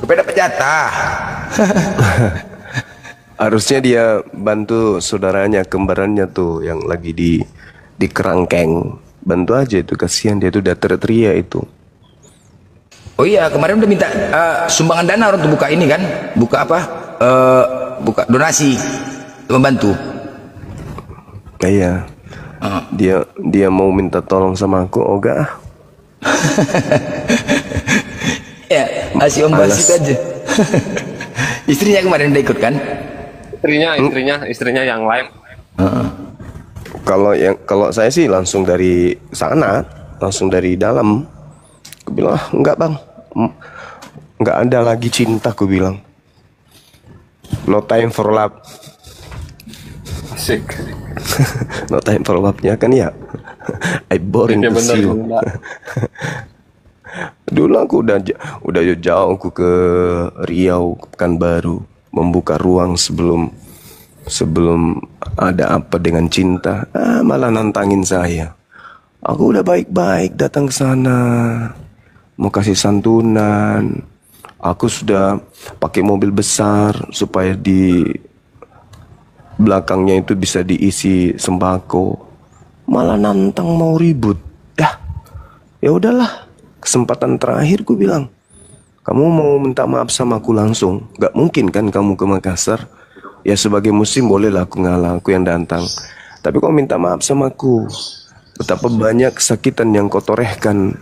Rupanya dapat jatah. Harusnya dia bantu saudaranya, kembarannya tuh yang lagi di kerangkeng. Bantu aja itu, kasihan dia tuh udah teriak-teriak itu. Oh iya, kemarin udah minta sumbangan dana untuk buka ini kan, buka apa? Buka donasi membantu. Iya. Dia mau minta tolong sama aku, enggak ah. Ya, asih Om Basit aja. Istrinya kemarin udah ikut kan? Istrinya yang live. Kalau saya sih langsung dari sana, langsung dari dalam. Aku bilang, enggak bang, enggak ada lagi cinta, aku bilang. No time for love. Asik. No time for love-nya kan ya. I boring to see you. Dulu aku udah jauh aku ke Riau, ke Pekanbaru, membuka ruang sebelum ada apa dengan cinta. Malah nantangin saya. Aku udah baik-baik datang ke sana, mau kasih santunan. Aku sudah pakai mobil besar supaya di belakangnya itu bisa diisi sembako. Malah nantang mau ribut. Ya udahlah, kesempatan terakhir ku bilang. Kamu mau minta maaf sama aku langsung? Gak mungkin kan kamu ke Makassar? Ya sebagai muslim bolehlah aku ngalah, aku yang datang. Tapi kau minta maaf sama aku. Betapa banyak kesakitan yang kau torehkan.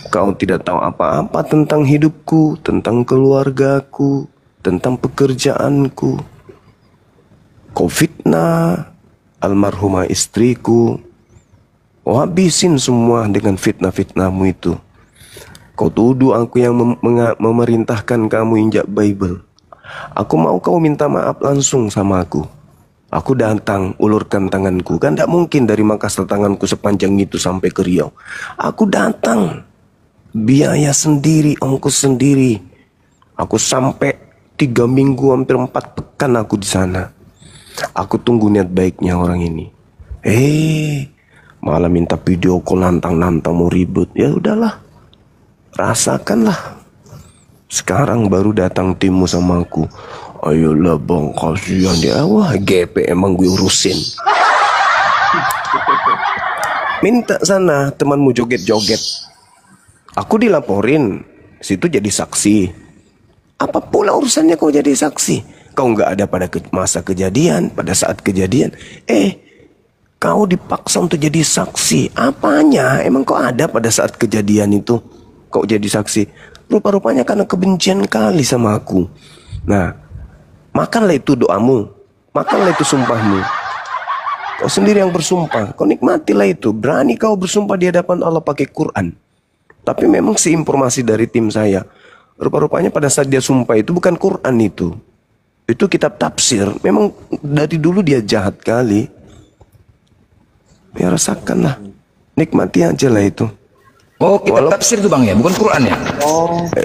Kau tidak tahu apa-apa tentang hidupku, tentang keluargaku, tentang pekerjaanku. Kau fitnah almarhumah istriku. Kau habisin semua dengan fitnah-fitnahmu itu. Kau tuduh aku yang memerintahkan kamu injak Bible. Aku mau kau minta maaf langsung sama aku. Aku datang, ulurkan tanganku. Kan tidak mungkin dari Makassar tanganku sepanjang itu sampai ke Riau. Aku datang, biaya sendiri, ongkos sendiri. Aku sampai 3 minggu, hampir 4 pekan aku di sana. Aku tunggu niat baiknya orang ini. Malah minta video call, nantang-nantang mau ribut. Ya udahlah, rasakanlah. Sekarang baru datang timmu sama aku. Ayolah bang, kasihan dia. Wah GP emang gue urusin. Minta sana temanmu joget-joget. Aku dilaporin, situ jadi saksi. Apa pula urusannya kau jadi saksi? Kau nggak ada pada masa kejadian, pada saat kejadian. Kau dipaksa untuk jadi saksi. Apanya? Emang kau ada pada saat kejadian itu? Kau jadi saksi. Rupa-rupanya karena kebencian kali sama aku. Nah, makanlah itu doamu, makanlah itu sumpahmu. Kau sendiri yang bersumpah, kau nikmatilah itu. Berani kau bersumpah di hadapan Allah pakai Quran. Tapi memang informasi dari tim saya, rupa-rupanya pada saat dia sumpah itu bukan Quran itu. Itu kitab tafsir. Memang dari dulu dia jahat kali. Ya rasakanlah, nikmati aja lah itu. Oh, kitab tafsir itu bang ya, bukan Quran ya?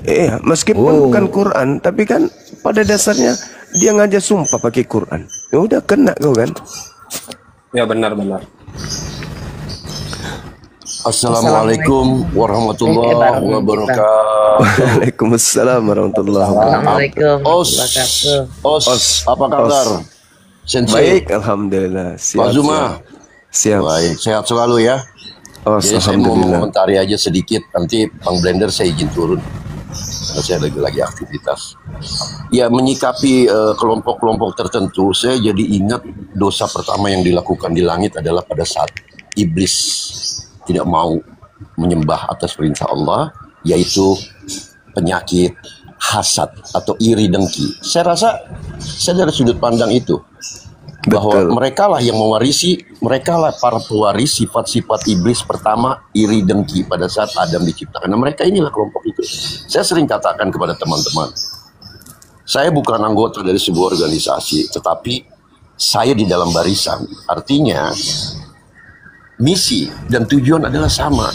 Iya, meskipun bukan Quran, tapi kan pada dasarnya dia ngajak sumpah pakai Quran. Ya udah kena kau kan? Ya benar-benar. Assalamualaikum warahmatullahi wabarakatuh. Waalaikumsalam warahmatullahi wabarakatuh. Os, apa kabar? Baik, alhamdulillah. Pak Zuma. Siap. Baik, sehat selalu ya. Jadi saya mau mengomentari aja sedikit, nanti Bang Blender saya izin turun karena saya lagi aktivitas. Ya menyikapi kelompok-kelompok tertentu, saya jadi ingat dosa pertama yang dilakukan di langit adalah pada saat iblis tidak mau menyembah atas perintah Allah, yaitu penyakit hasad atau iri dengki. Saya rasa saya dari sudut pandang itu bahwa mereka lah yang mewarisi, mereka lah para pewaris sifat-sifat iblis pertama, iri dengki pada saat Adam diciptakan. Nah mereka inilah kelompok itu. Saya sering katakan kepada teman-teman, saya bukan anggota dari sebuah organisasi, tetapi saya di dalam barisan. Artinya misi dan tujuan adalah sama.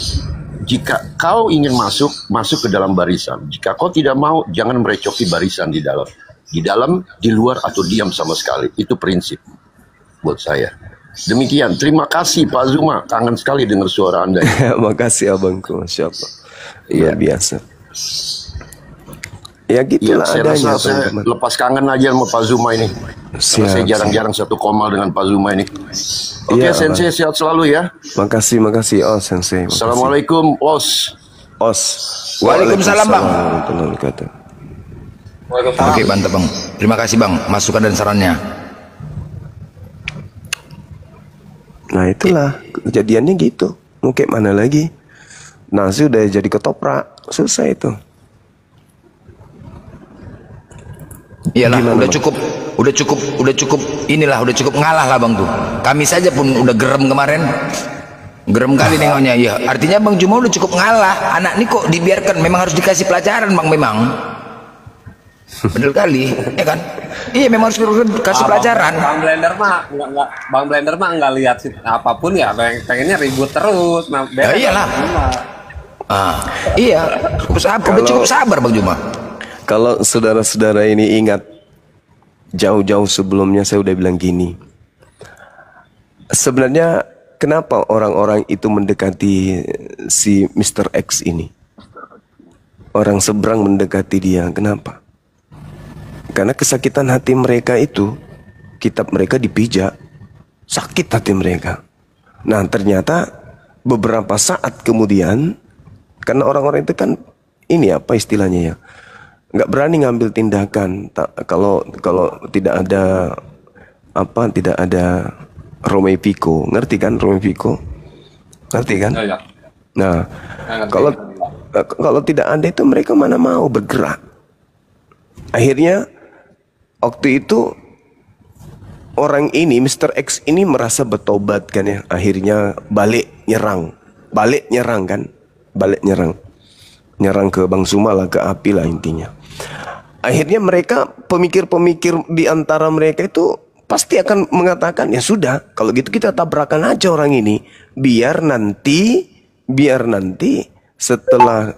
Jika kau ingin masuk ke dalam barisan. Jika kau tidak mau, jangan merecoki barisan di dalam. Di luar, atau diam sama sekali. Itu prinsip buat saya. Demikian, terima kasih Pak Zuma. Kangen sekali dengar suara Anda. Makasih abangku, Masya Allah. Iya biasa. Ya gitulah saya adanya, rasa saya teman-teman. lepas kangen aja sama Pak Zuma ini. Karena saya jarang-jarang satu koma dengan Pak Zuma ini. Oke, Iya, Sensei sehat selalu ya. Makasih Os Sensei. Makasih. Assalamualaikum Os. Waalaikumsalam, Bang. Warahmatullahi wabarakatuh. Oke, mantap Bang. Terima kasih Bang, masukan dan sarannya. Nah itulah kejadiannya gitu. Mau kayak mana lagi? Nasi udah jadi ketoprak, susah itu. Iyalah, Gimana, udah Bang? cukup inilah, udah cukup ngalah lah Bang tuh. Kami saja pun udah gerem kemarin. Gerem kali nengoknya. Ya, artinya Bang Juma udah cukup ngalah. Anak ini kok dibiarkan, memang harus dikasih pelajaran Bang memang. Bener kali, ya kan? Iya, memang harus dikasih pelajaran. Bang Blender mah nggak lihat apapun ya, pengennya ribut terus. Nah, Ya iyalah. Iya, udah cukup sabar Bang Juma. Kalau saudara-saudara ini ingat, jauh-jauh sebelumnya saya udah bilang gini. Sebenarnya kenapa orang-orang itu mendekati si Mr. X ini? Orang seberang mendekati dia, kenapa? Karena kesakitan hati mereka itu, kitab mereka dipijak, sakit hati mereka. Nah ternyata beberapa saat kemudian, karena orang-orang itu kan ini apa istilahnya ya, nggak berani ngambil tindakan. Kalau tidak ada tidak ada Romeo Fico, ngerti kan Romeo Fico? Ngerti kan? Ya. Nah kalau tidak ada itu mereka mana mau bergerak. Akhirnya waktu itu orang ini, Mr. X ini merasa bertobat kan ya. Akhirnya balik nyerang kan. Nyerang ke Bang Zuma lah, ke api lah intinya. Akhirnya mereka, pemikir-pemikir di antara mereka itu pasti akan mengatakan, ya sudah, kalau gitu kita tabrakan aja orang ini. Biar nanti setelah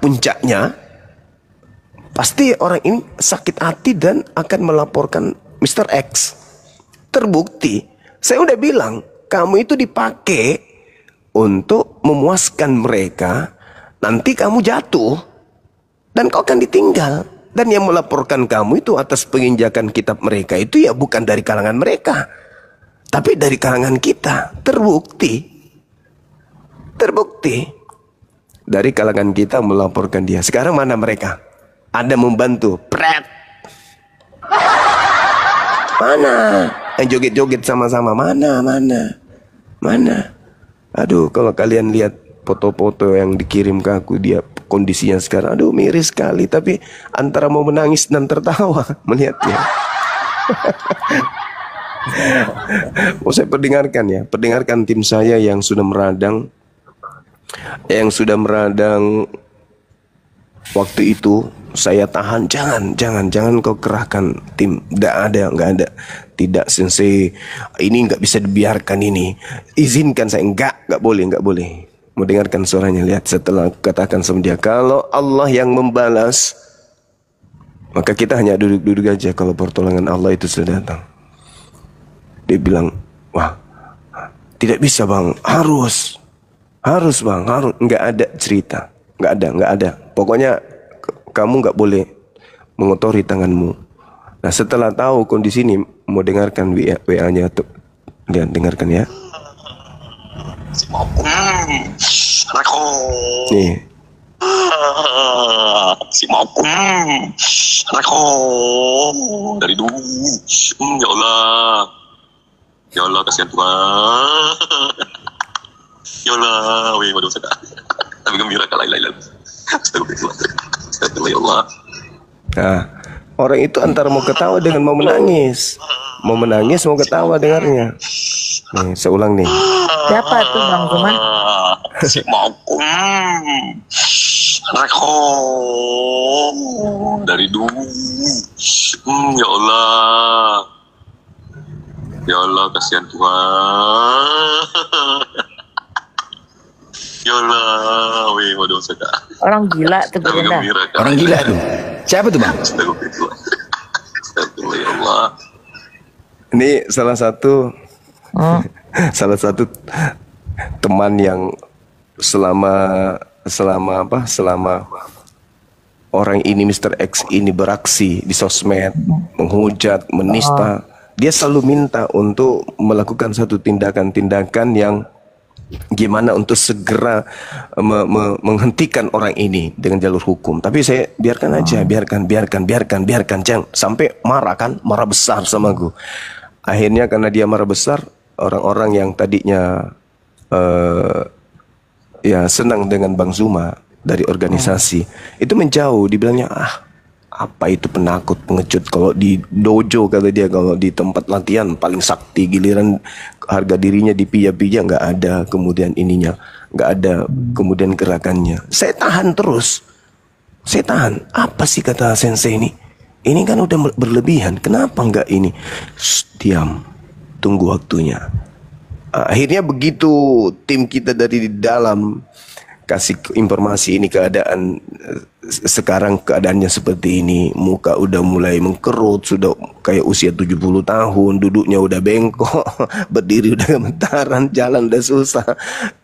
puncaknya, pasti orang ini sakit hati dan akan melaporkan Mr. X. Terbukti, saya udah bilang, kamu itu dipakai untuk memuaskan mereka. Nanti kamu jatuh dan kau akan ditinggal. Dan yang melaporkan kamu itu atas penginjakan kitab mereka itu ya bukan dari kalangan mereka, tapi dari kalangan kita. Terbukti dari kalangan kita melaporkan dia. Sekarang mana mereka? Ada membantu, pret. Mana? Yang joget-joget sama-sama, mana? Aduh, kalau kalian lihat foto-foto yang dikirim ke aku, dia kondisinya sekarang, aduh miris sekali. Tapi antara mau menangis dan tertawa melihatnya. Mau saya perdengarkan tim saya yang sudah meradang, waktu itu. Saya tahan, jangan kau kerahkan tim. Nggak ada. Tidak Sensei, ini nggak bisa dibiarkan ini. Izinkan saya, nggak boleh. Mau dengarkan suaranya, lihat setelah katakan sama dia, kalau Allah yang membalas, maka kita hanya duduk-duduk aja kalau pertolongan Allah itu sudah datang. Dia bilang, wah, tidak bisa Bang, harus Bang, harus. Nggak ada cerita, nggak ada. Pokoknya kamu nggak boleh mengotori tanganmu. Nah setelah tahu kondisi ini, mau dengarkan WA-nya tuh, lihat, dengarkan ya. Nih. Si Maupun anakku dari dulu. Ya Allah kasihan Tuhan. Ya Allah, wih waduh sedap. Tapi gembira kalau lain-lain. Astagfirullah ya Allah. Nah, orang itu antara mau ketawa dengan mau menangis. Mau ketawa dengarnya. Nih, saya ulang nih. Siapa tuh Bang Zuman? Si Maupun anakku dari dulu. Ya Allah. Ya Allah kasihan Tuhan. Ya Allah, wih waduh sedap. Orang gila tuh Bunda. Orang gila tuh. Siapa tuh Bang? Astagfirullah ya Allah. Ini salah satu teman yang selama orang ini Mr. X ini beraksi di sosmed, menghujat, menista, dia selalu minta untuk melakukan satu tindakan-tindakan yang gimana untuk segera menghentikan orang ini dengan jalur hukum. Tapi saya biarkan aja, biarkan, jangan sampai marah kan, marah besar sama gue. Akhirnya karena dia marah besar, orang-orang yang tadinya ya senang dengan Bang Zuma dari organisasi itu menjauh. Dibilangnya apa itu penakut, pengecut. Kalau di dojo kata dia, kalau di tempat latihan paling sakti, giliran harga dirinya dipija-pija nggak ada, kemudian ininya nggak ada, kemudian gerakannya. Saya tahan terus, saya tahan. Apa sih kata sensei ini kan udah berlebihan, kenapa nggak ini? Diam, tunggu waktunya. Akhirnya begitu tim kita dari dalam kasih informasi ini keadaan sekarang keadaannya seperti ini, muka udah mulai mengkerut, sudah kayak usia 70 tahun, duduknya udah bengkok, berdiri udah gemetaran, jalan udah susah.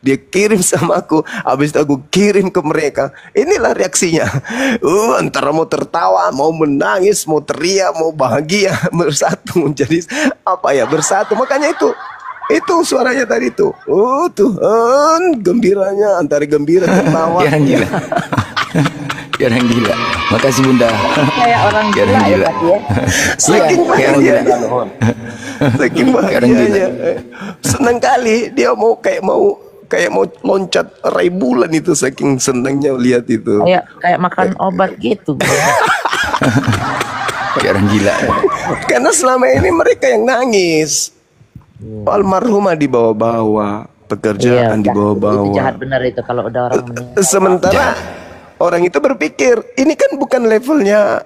Dia kirim sama aku, habis itu aku kirim ke mereka. Inilah reaksinya. Antara mau tertawa, mau menangis, mau teriak, mau bahagia, bersatu menjadi apa ya, bersatu. Makanya itu suaranya tadi tuh. Tuhan, gembiranya antara gembira tertawa. Orang gila. Orang gila. Makasih Bunda. Kayak orang gila ya Pak ya. Saking Kayak orang gila. Saking bahagianya. Senang kali dia kayak mau loncat rai bulan itu, saking senangnya lihat itu. Kayak makan obat gitu. Kayak orang gila. Karena selama ini mereka yang nangis. Almarhumah dibawa-bawa, pekerjaan Itu dibawa-bawa. jahat benar itu kalau udah orang meninggal. Sementara orang itu berpikir, ini kan bukan levelnya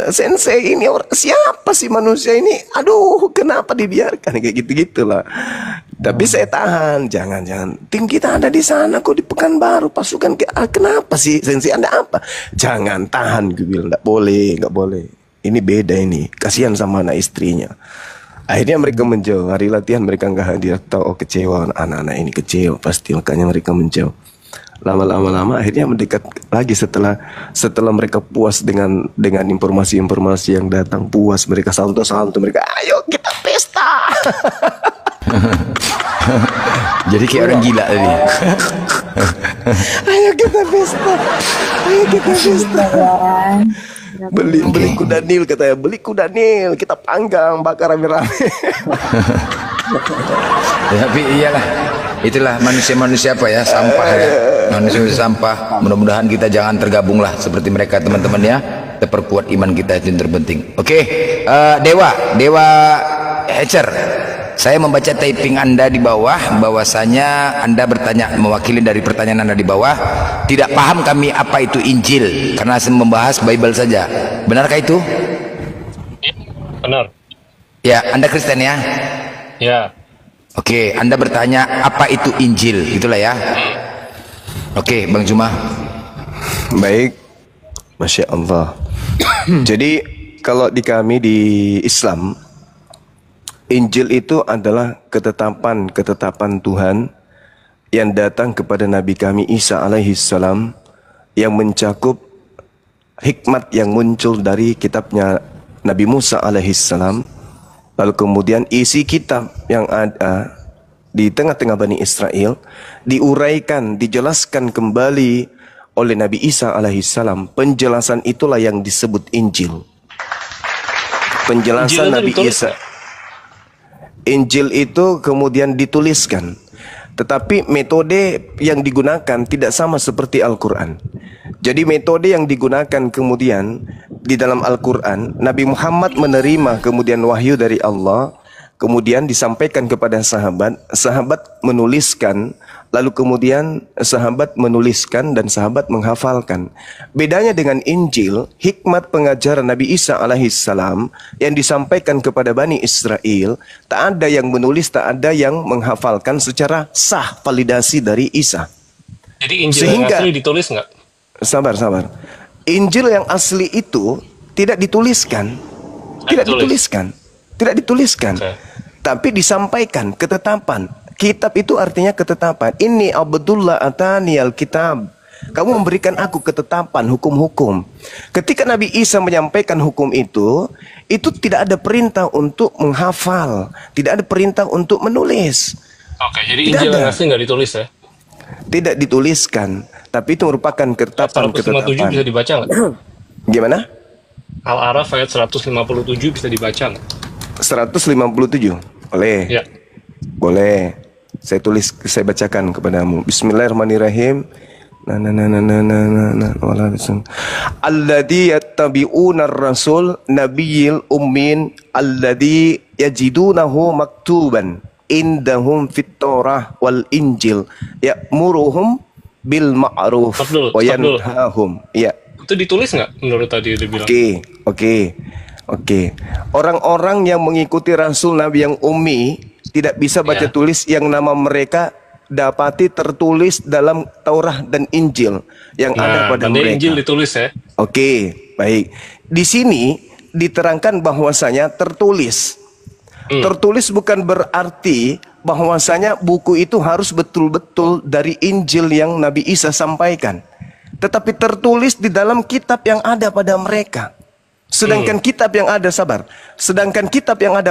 sensei, ini siapa sih manusia ini? Aduh, kenapa dibiarkan kayak gitu-gitulah. Tapi saya tahan, jangan. Tim kita ada di sana kok, di Pekanbaru, pasukan kenapa sih sensei, ada apa? Jangan, tahan, gue bilang, nggak boleh. Ini beda ini, kasihan sama anak istrinya. Akhirnya mereka menjauh. Hari latihan mereka nggak hadir. Tahu kecewa, anak-anak ini kecewa pasti, makanya mereka menjauh. Lama-lama akhirnya mendekat lagi setelah mereka puas dengan informasi-informasi yang datang, puas mereka santai, mereka ayo kita pesta. Jadi kayak orang gila tadi. Ayo kita pesta. Beli kuda Nil katanya, beli kuda Nil, kita panggang, bakar rame-rame. Tapi iyalah, itulah manusia apa ya, sampah ya, manusia sampah. Mudah-mudahan kita jangan tergabung lah seperti mereka teman-teman ya. Kita perkuat iman kita, itu yang terpenting. Oke, Dewa Hatcher, saya membaca typing Anda di bawah, bahwasanya Anda bertanya, mewakili dari pertanyaan Anda di bawah, tidak paham kami apa itu Injil karena membahas Bible saja. Benarkah itu? Benar. Ya, Anda Kristen ya? Ya. Oke, Anda bertanya apa itu Injil, itulah ya. Oke, Bang Zuma. Baik, Masya Allah. Jadi kalau di kami di Islam, Injil itu adalah ketetapan Tuhan yang datang kepada Nabi kami Isa alaihissalam, yang mencakup hikmat yang muncul dari kitabnya Nabi Musa alaihissalam. Lalu kemudian isi kitab yang ada di tengah-tengah Bani Israel diuraikan, dijelaskan kembali oleh Nabi Isa alaihissalam. Penjelasan itulah yang disebut Injil. Penjelasan Nabi Isa. Injil itu kemudian dituliskan, tetapi metode yang digunakan tidak sama seperti Al-Quran. Jadi metode yang digunakan kemudian di dalam Al-Quran, Nabi Muhammad menerima kemudian wahyu dari Allah, kemudian disampaikan kepada sahabat, sahabat menuliskan, lalu kemudian sahabat menuliskan dan sahabat menghafalkan. Bedanya dengan Injil, hikmat pengajaran Nabi Isa alaihissalam yang disampaikan kepada Bani Israel, tak ada yang menulis, tak ada yang menghafalkan secara sah, validasi dari Isa. Jadi Injil yang asli ditulis nggak? Sabar. Injil yang asli itu tidak dituliskan. Tidak dituliskan. Okay. Tapi disampaikan ketetapan. Kitab itu artinya ketetapan. Ini Abdullah atani al-kitab. Kamu memberikan aku ketetapan hukum-hukum. Ketika Nabi Isa menyampaikan hukum itu tidak ada perintah untuk menghafal, tidak ada perintah untuk menulis. Oke, jadi Injil yang asli nggak ditulis ya? Tidak dituliskan, tapi itu merupakan ketetapan. 157 bisa dibaca nggak? Gimana? Al-Araf ayat 157 bisa dibaca nggak? 157. Boleh. Ya. Boleh. Saya bacakan kepadamu. Bismillahirrahmanirrahim. Alladzi yattabi'una ar-rasul nabiyil ummin alladzi yajidunahu maktuban indahum fit Taurah wal Injil ya'muruhum bil ma'ruf wa yanhahum. Ya. Itu ditulis nggak menurut tadi dia bilang? Oke. Orang-orang yang mengikuti Rasul Nabi yang ummi tidak bisa baca tulis yang nama mereka dapati tertulis dalam Taurah dan Injil yang ada pada mereka. Injil ditulis ya. Oke, baik. Di sini diterangkan bahwasanya tertulis. Tertulis bukan berarti bahwasanya buku itu harus betul-betul dari Injil yang Nabi Isa sampaikan. Tetapi tertulis di dalam kitab yang ada pada mereka. Sedangkan kitab yang ada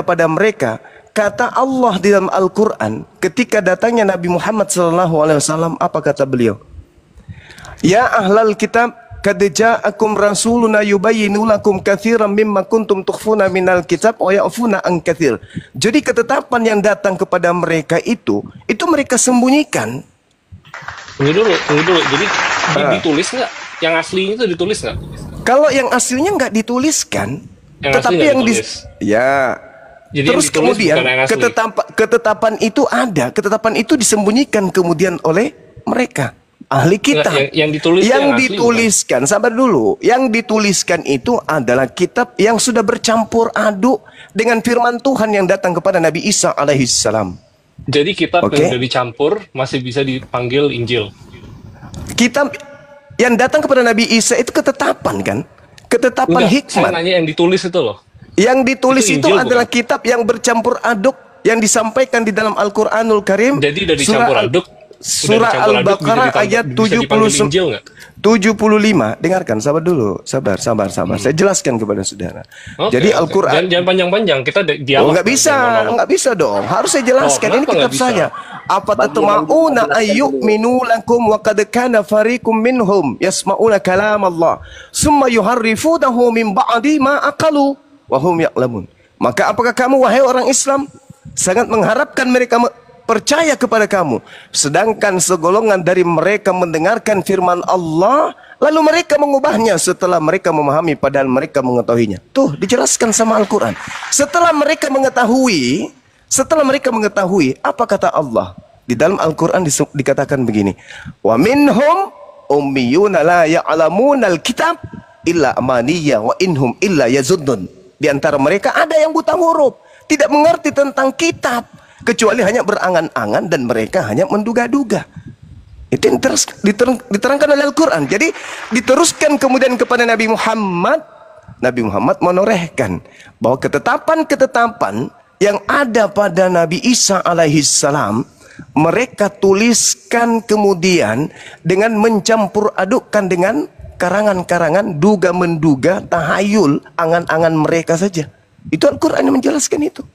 pada mereka, kata Allah di dalam Al-Quran, ketika datangnya Nabi Muhammad SAW, apa kata beliau? Ya ahlal kitab, qad ja'akum rasuluna yubayyinu lakum katsiran mimma kuntum tukhfuna minal kitab wa ya'funa an katsir. Jadi ketetapan yang datang kepada mereka itu mereka sembunyikan. Tunggu dulu. Jadi ditulis nggak? Yang aslinya itu ditulis nggak? Kalau yang aslinya nggak dituliskan, tetapi yang jadi terus kemudian ketetapan itu ada, ketetapan itu disembunyikan kemudian oleh mereka ahli kitab. Yang dituliskan, sabar dulu. Yang dituliskan itu adalah kitab yang sudah bercampur aduk dengan firman Tuhan yang datang kepada Nabi Isa alaihissalam. Jadi kitab yang sudah dicampur masih bisa dipanggil Injil. Kitab yang datang kepada Nabi Isa itu ketetapan kan? Ketetapan hikmat. Saya nanya yang ditulis itu loh. Yang ditulis itu adalah kitab yang bercampur aduk yang disampaikan di dalam Al-Qur'anul Karim. Jadi dari campur aduk. Surah Al-Baqarah ayat 75. Dengarkan, sabar dulu. Sabar. Saya jelaskan kepada saudara. Jadi Al-Qur'an jangan panjang-panjang, kita dialog. Enggak bisa dong. Harus saya jelaskan. Ini kitab saya. Apa tatma'una ayyuminu lakum wa qad kana fariqum minhum yasma'una kalam Allah summa yuharrifunahu min ba'di ma aqalu wa hum ya'lamun. Maka apakah kamu wahai orang Islam sangat mengharapkan mereka percaya kepada kamu, sedangkan segolongan dari mereka mendengarkan firman Allah lalu mereka mengubahnya setelah mereka memahami padahal mereka mengetahuinya. Tuh dijelaskan sama Al-Quran. Setelah mereka mengetahui, apa kata Allah? Di dalam Al-Quran dikatakan begini, wa minhum ummiyuna la ya'lamunal kitab illa amaniyya wa inhum illa yazuddun. Di antara mereka ada yang buta huruf, tidak mengerti tentang kitab, kecuali hanya berangan-angan dan mereka hanya menduga-duga. Itu yang diterangkan oleh Al-Quran. Jadi diteruskan kemudian kepada Nabi Muhammad. Nabi Muhammad menorehkan bahwa ketetapan-ketetapan yang ada pada Nabi Isa alaihissalam mereka tuliskan kemudian dengan mencampur adukkan dengan karangan-karangan, duga-menduga, tahayul, angan-angan mereka saja. Itu Al-Quran yang menjelaskan itu.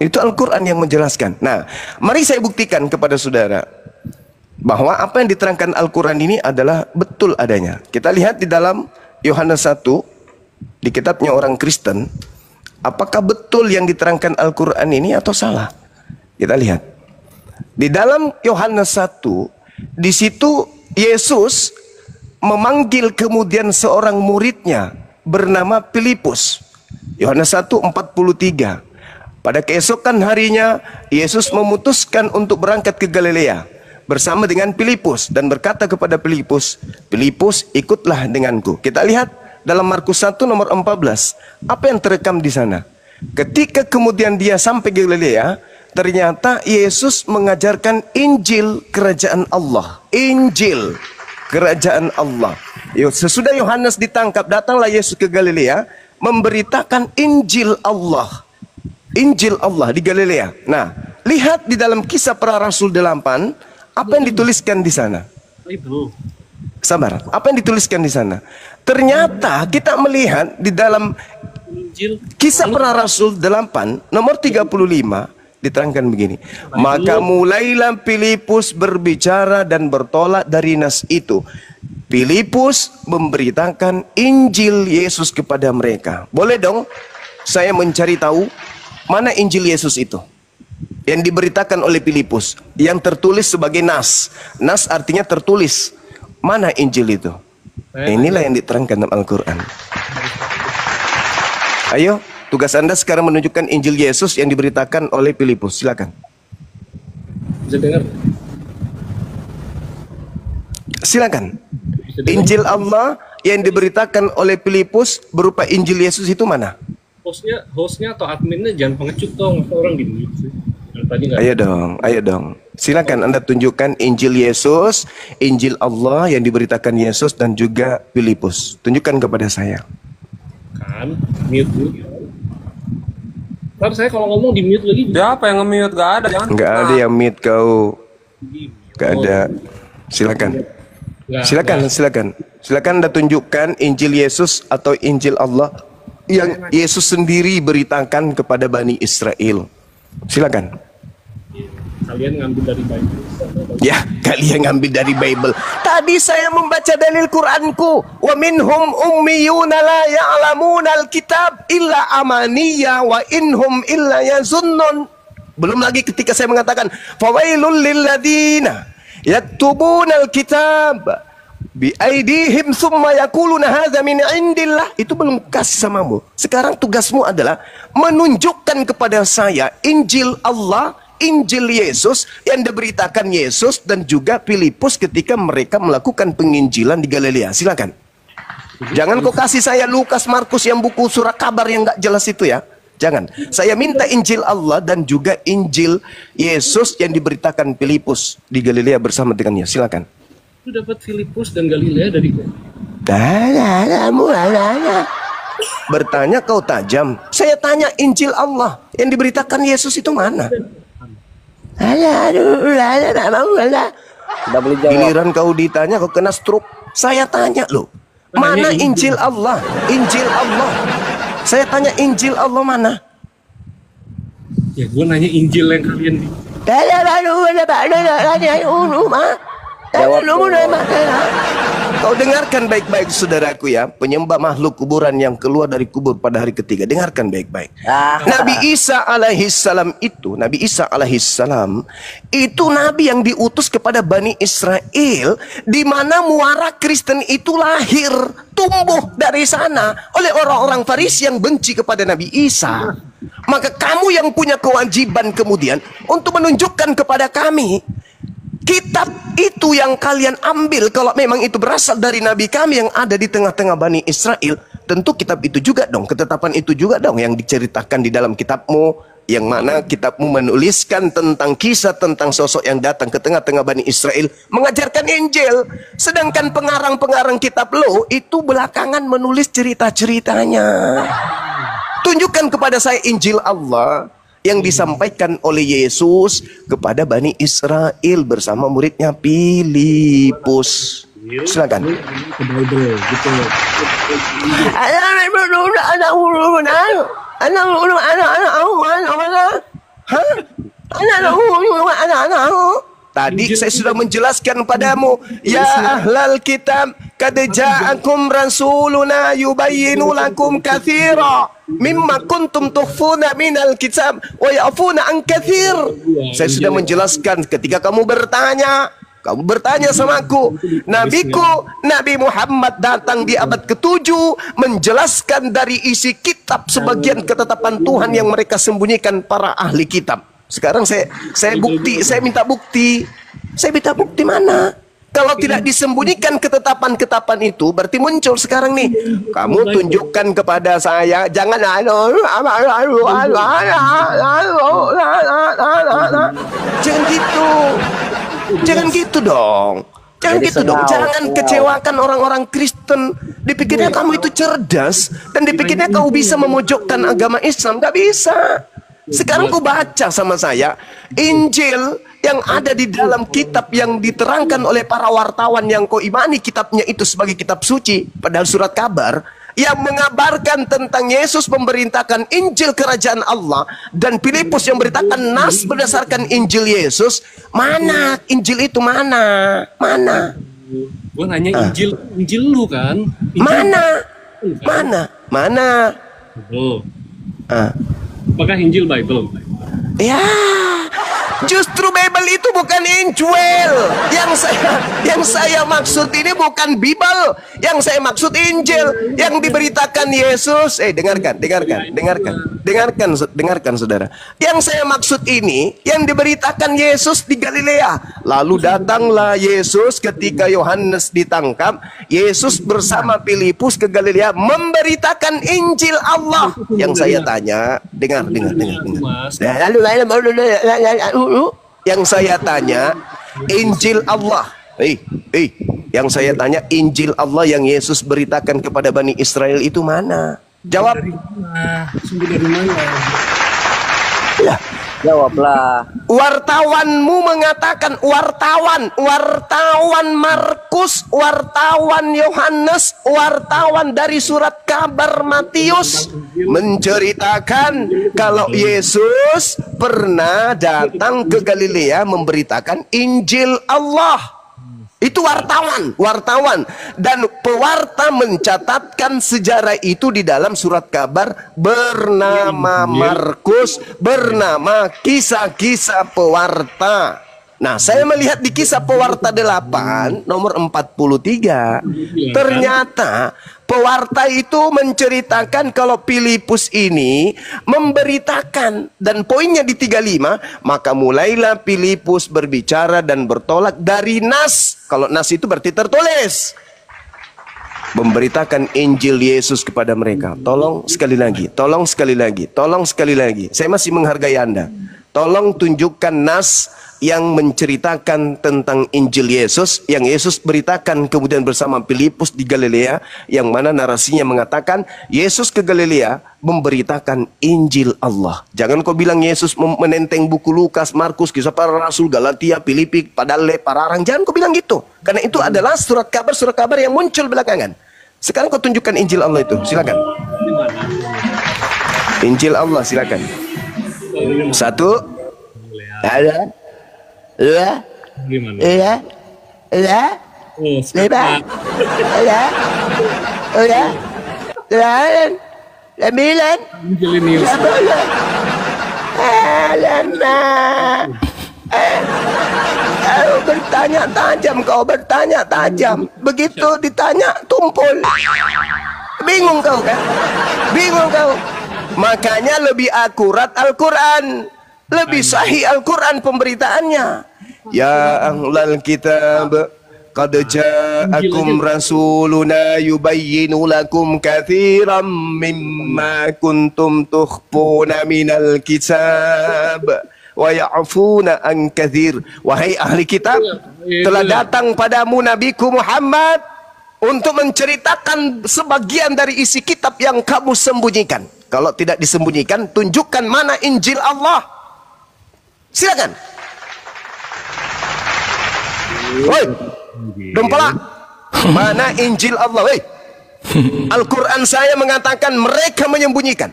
Itu Al-Quran yang menjelaskan. Nah, mari saya buktikan kepada saudara bahwa apa yang diterangkan Al-Quran ini adalah betul adanya. Kita lihat di dalam Yohanes 1, di kitabnya orang Kristen, apakah betul yang diterangkan Al-Quran ini atau salah? Kita lihat. Di dalam Yohanes 1, di situ Yesus memanggil kemudian seorang muridnya bernama Filipus. Yohanes 1:43. Pada keesokan harinya, Yesus memutuskan untuk berangkat ke Galilea bersama dengan Filipus dan berkata kepada Filipus, "Filipus, ikutlah denganku." Kita lihat dalam Markus 1 nomor 14. Apa yang terekam di sana? Ketika kemudian dia sampai ke Galilea, ternyata Yesus mengajarkan Injil Kerajaan Allah. Injil Kerajaan Allah. Sesudah Yohanes ditangkap, datanglah Yesus ke Galilea memberitakan Injil Allah. Injil Allah di Galilea. Nah, lihat di dalam Kisah Para Rasul 8, apa yang dituliskan di sana? Bible. Sabar. Apa yang dituliskan di sana? Ternyata kita melihat di dalam Injil. Kisah Para Rasul 8 nomor 35 diterangkan begini. Maka mulailah Filipus berbicara dan bertolak dari nas itu. Filipus memberitakan Injil Yesus kepada mereka. Boleh dong saya mencari tahu mana Injil Yesus itu yang diberitakan oleh Filipus, yang tertulis sebagai nas. Nas artinya tertulis. Mana Injil itu? Inilah yang diterangkan dalam Al-Quran. Ayo, tugas Anda sekarang menunjukkan Injil Yesus yang diberitakan oleh Filipus. Silakan. Bisa dengar? Silakan. Injil Allah yang diberitakan oleh Filipus berupa Injil Yesus itu mana? Hostnya atau adminnya jangan pengecut dong, orang di mute sih. Ayo dong. Silakan Anda tunjukkan Injil Yesus, Injil Allah yang diberitakan Yesus dan juga Filipus. Tunjukkan kepada saya. Kan, mute dulu. Ntar saya kalau ngomong di mute lagi. Siapa yang nge-mute? Gak ada, jangan. Gak ada yang mute kau. Gak ada. Silakan. Silakan Anda tunjukkan Injil Yesus atau Injil Allah yang Yesus sendiri beritakan kepada Bani Israel. Silakan. Kalian ngambil dari Bible. Ya, kalian ngambil dari Bible. Tadi saya membaca dalil Quranku. Wa minhum ummiyuna la ya'lamuna al-kitab illa amaniya wa inhum illa yazunnun. Belum lagi ketika saya mengatakan fawailul lilladina yaktubuna al-kitab bi aidihim thumma yaquluna hadza min indillah. Itu belum kasih samamu. Sekarang tugasmu adalah menunjukkan kepada saya Injil Allah, Injil Yesus yang diberitakan Yesus dan juga Filipus ketika mereka melakukan penginjilan di Galilea. Silakan. Jangan kau kasih saya Lukas, Markus yang buku surat kabar yang nggak jelas itu ya. Jangan. Saya minta Injil Allah dan juga Injil Yesus yang diberitakan Filipus di Galilea bersama dengannya. Silakan. Lu dapat Filipus dan Galilea dari kau? Bertanya kau tajam. Saya tanya Injil Allah yang diberitakan Yesus itu mana? Giliran kau ditanya kau kena stroke. Saya tanya loh, mana Injil Allah? Injil Allah. Saya tanya Injil Allah mana? Ya gue nanya Injil yang kalian di. Kau dengarkan baik-baik saudaraku ya, penyembah makhluk kuburan yang keluar dari kubur pada hari ketiga. Dengarkan baik-baik. Nabi Isa alaihissalam itu, Nabi Isa alaihissalam itu nabi yang diutus kepada Bani Israel, di mana muara Kristen itu lahir, tumbuh dari sana oleh orang-orang Farisi yang benci kepada Nabi Isa. Maka kamu yang punya kewajiban kemudian untuk menunjukkan kepada kami kitab itu yang kalian ambil, kalau memang itu berasal dari Nabi kami yang ada di tengah-tengah Bani Israel, tentu kitab itu juga dong, ketetapan itu juga dong yang diceritakan di dalam kitabmu, yang mana kitabmu menuliskan tentang kisah tentang sosok yang datang ke tengah-tengah Bani Israel mengajarkan Injil. Sedangkan pengarang-pengarang kitab lo itu belakangan menulis cerita-ceritanya. Tunjukkan kepada saya Injil Allah yang disampaikan oleh Yesus kepada Bani Israel bersama muridnya Filipus. Silakan. Tadi saya sudah menjelaskan padamu, ya ahlal kitab, qad ja'akum rasuluna yubayyinu lakum katsira mimma kuntum tukhfuna minal kitab wa ya'funa an katsir. Saya sudah menjelaskan ketika kamu bertanya sama aku. Nabiku Nabi Muhammad datang di abad ke-7 menjelaskan dari isi kitab sebagian ketetapan Tuhan yang mereka sembunyikan para ahli kitab. Sekarang saya minta bukti. Saya minta bukti mana? Kalau tidak disembunyikan ketetapan-ketetapan itu, berarti muncul sekarang nih. Kamu tunjukkan kepada saya, jangan jangan gitu. Jangan gitu dong. Jangan gitu dong. Jangan kecewakan orang-orang Kristen. Dipikirnya kamu itu cerdas dan dipikirnya kau bisa memojokkan agama Islam. Gak bisa. Sekarang kau baca sama saya Injil yang ada di dalam kitab yang diterangkan oleh para wartawan yang kau imani kitabnya itu sebagai kitab suci, padahal surat kabar yang mengabarkan tentang Yesus memerintahkan Injil kerajaan Allah, dan Filipus yang beritakan nas berdasarkan Injil Yesus. Mana Injil itu? Mana? Gua nanya Injil lu kan? Mana? Oh. Apakah Injil Bible? Ya, justru Bible itu bukan Injil. Yang saya maksud ini bukan Bible. Yang saya maksud Injil yang diberitakan Yesus. Dengarkan saudara. Yang saya maksud ini yang diberitakan Yesus di Galilea. Lalu datanglah Yesus ketika Yohanes ditangkap. Yesus bersama Filipus ke Galilea memberitakan Injil Allah. Yang saya tanya, dengar. Yang saya tanya, Injil Allah. Yang saya tanya, Injil Allah yang Yesus beritakan kepada Bani Israel itu mana? Jawab. Sumber dari mana? Ya. Jawablah. Wartawanmu mengatakan, wartawan Markus, wartawan Yohanes, wartawan dari surat kabar Matius menceritakan kalau Yesus pernah datang ke Galilea memberitakan Injil Allah. Itu wartawan, dan pewarta mencatatkan sejarah itu di dalam surat kabar bernama Markus, bernama Kisah-kisah Pewarta. Nah, saya melihat di Kisah Pewarta 8 nomor 43, ternyata pewarta itu menceritakan kalau Filipus ini memberitakan, dan poinnya di 35, maka mulailah Filipus berbicara dan bertolak dari nas. Kalau nas itu berarti tertulis, memberitakan Injil Yesus kepada mereka. Tolong sekali lagi. Saya masih menghargai Anda. Tolong tunjukkan nas yang menceritakan tentang Injil Yesus yang Yesus beritakan kemudian bersama Filipus di Galilea, yang mana narasinya mengatakan Yesus ke Galilea memberitakan Injil Allah. Jangan kau bilang Yesus menenteng buku Lukas, Markus, Kisah Para Rasul, Galatia, Filipi, Padale, Pararang. Jangan kau bilang gitu, karena itu adalah surat kabar yang muncul belakangan. Sekarang kau tunjukkan Injil Allah itu, silakan. Injil Allah, silakan. Satu. Ada. Dua. Gimana? Iya. Lima. Udah. Sembilan. Kau bertanya tajam. Begitu ditanya tumpul. Bingung kau kan? Makanya lebih akurat Al-Quran, lebih sahih Al-Quran pemberitaannya. Ya ahlal kitab, qad ja'akum rasuluna yubayyinu lakum katsiran mimma kuntum tukhfuna minal kitab wa ya'funa an katsir. Wahai ahli kitab, telah datang padamu nabiku Muhammad untuk menceritakan sebagian dari isi kitab yang kamu sembunyikan. Kalau tidak disembunyikan, tunjukkan mana Injil Allah. Silakan. Woi, dempala, mana Injil Allah? Woi, Al-Quran saya mengatakan mereka menyembunyikan.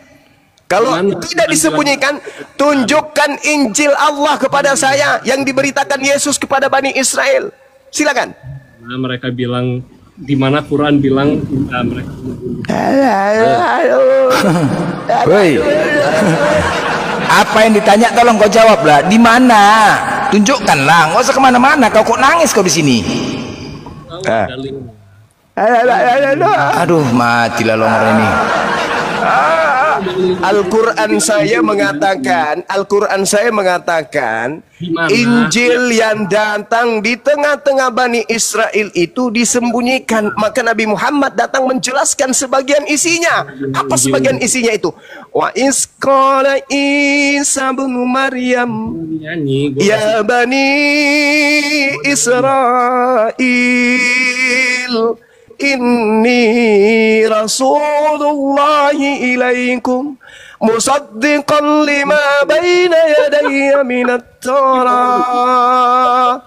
Kalau tidak disembunyikan, tunjukkan Injil Allah kepada saya yang diberitakan Yesus kepada Bani Israel. Silakan. Nah, mereka bilang, di mana Quran bilang mereka. Woi, apa yang ditanya tolong kau jawab lah. Di mana? Tunjukkanlah. Nggak usah kemana-mana. Kau kok nangis kau di sini? Aduh, matilah longer ini. Al-Quran saya mengatakan Injil yang datang di tengah-tengah Bani Israel itu disembunyikan. Maka Nabi Muhammad datang menjelaskan sebagian isinya. Apa sebagian isinya itu? Wa isqala Isa bin Maryam ya Bani Israel inni rasulullahi ilaikum musaddiqan lima baina yadayya minat Taurat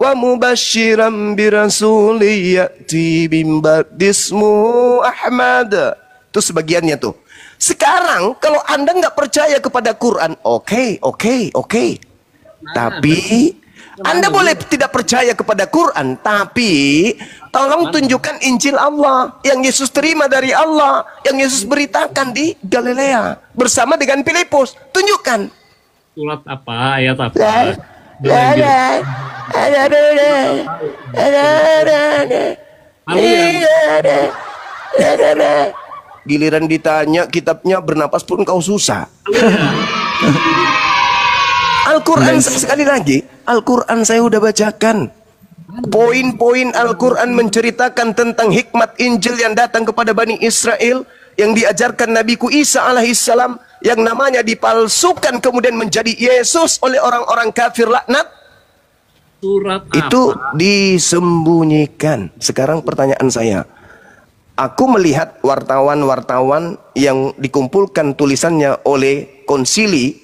wa mubashiran birasuli ya'ti min ba'dismu Ahmad. Itu sebagiannya tuh. Sekarang kalau Anda nggak percaya kepada Quran, oke. Tapi Anda boleh tidak percaya kepada Quran, tapi tolong tunjukkan Injil Allah yang Yesus terima dari Allah, yang Yesus beritakan di Galilea bersama dengan Filipus. Tunjukkan. Surat apa? Ayat apa? Giliran ditanya kitabnya bernapas pun kau susah. Al-Quran sekali lagi, Al-Quran saya udah bacakan. Poin-poin Al-Quran menceritakan tentang hikmat Injil yang datang kepada Bani Israel, yang diajarkan Nabiku Isa alaihissalam, yang namanya dipalsukan kemudian menjadi Yesus oleh orang-orang kafir laknat. Surat itu disembunyikan. Sekarang pertanyaan saya, aku melihat wartawan-wartawan yang dikumpulkan tulisannya oleh konsili.